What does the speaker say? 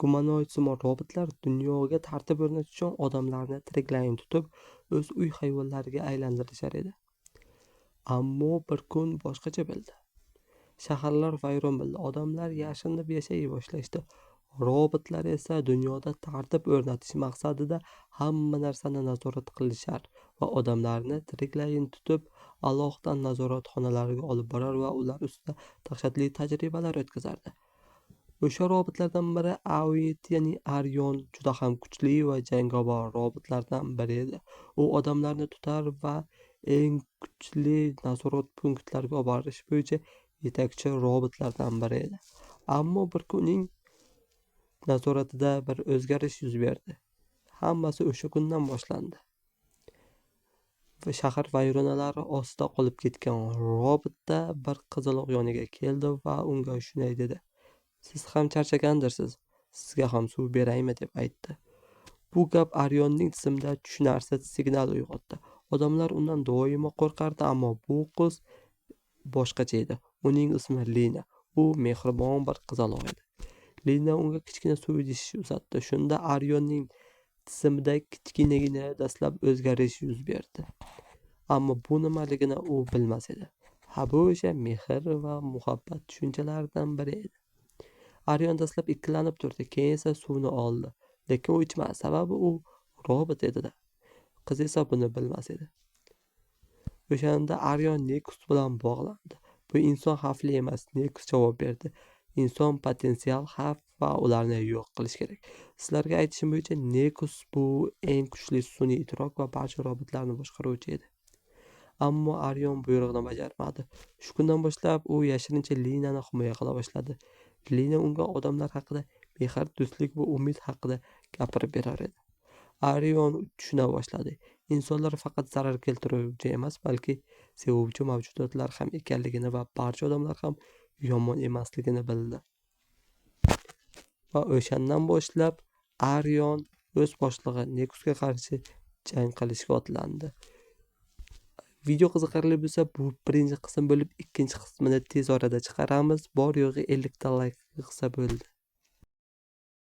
Gumanoidsimon robotlar dunyoga tartib o'rnatish uchun odamlarni tiriklayin tutib, o'z uy hayvonlariga aylantirishar edi. Ammo bir kun boshqacha bo'ldi. Shaharlar vayron bo'ldi, odamlar yashirinib yashay boshlashdi. Robotlar esa dunyoda tartib o'rnatish maqsadida hamma narsani nazorat qilishar va odamlarni tiriklayin tutib, alohida nazoratxonalarga olib borar va ular ustida dahshatli tajribalar o'tkazardi. O'sha robotlardan biri Awit, ya'ni Arion, juda ham kuchli va jangovar robotlardan biri edi. U odamlarni tutar va eng kuchli nazorat punktlariga olib borish bo'yicha yetakchi robotlardan biri edi. Ammo bir kun uning nazoratida bir o'zgarish yuz berdi. Hammasi o'sha kundan boshlandi. Va shahar vayronalari ostida qolib ketgan robotda bir qizaloq yoniga keldi va unga shunday dedi: "Siz ham charchagandirsiz, sizga ham suv beraymi?" deb aytdi. Bu gap Arionning tizimida tushunarsiz signal uyg'otdi. Odamlar undan doimo qo'rqardi, ammo bu qiz boshqacha edi. Uning ismi Lina. U mehribon bir qizaloq edi. Lina unga kichkina suv idish uzatdi. Shunda Arionning tizimida kichkinagina dastlab o'zgarish yuz berdi. Ammo bu nimaligini u bilmas edi. Bu o'sha mehr va muhabbat tushunchalaridan biri edi. Arion dastlab ikkilanib turdi, keyin esa suvni oldi. Lekin u ichmadi, sababi u robot edi-da. Qiz esa buni bilmas edi. O'shanda Arion Nekus bilan bog'landi. Bu inson xavfli emas, Nekus javob berdi. Inson potensial xavf va ularni yo'q qilish kerak. Sizlarga aytishim bo'yicha, Nekus bu eng kuchli sun'iy idrok va barcha robotlarni boshqaruvchi edi. Ammo Arion buyrug'ini bajarmadi. Shu kundan boshlab u yashirincha Linani himoya qila boshladi. Lina unga odamlar haqida, mehr, do'stlik va umid haqida gapirib berar edi. Arion tushuna boshladi. Insonlar faqat zarar keltiruvchi emas, balki sevuvchi mavjudotlar ham ekanligini va barcha odamlar ham yomon emasligini bildi. Va o'shandan boshlab Arion o'z boshlig'i Nekusga qarshi jang qilishga otlandi. Video qiziqarli bo'lsa, bu birinchi qism bo'lib, ikkinchi qismini tez orada chiqaramiz. Bor yo'g'i 50 ta layk qilsa bo'ldi.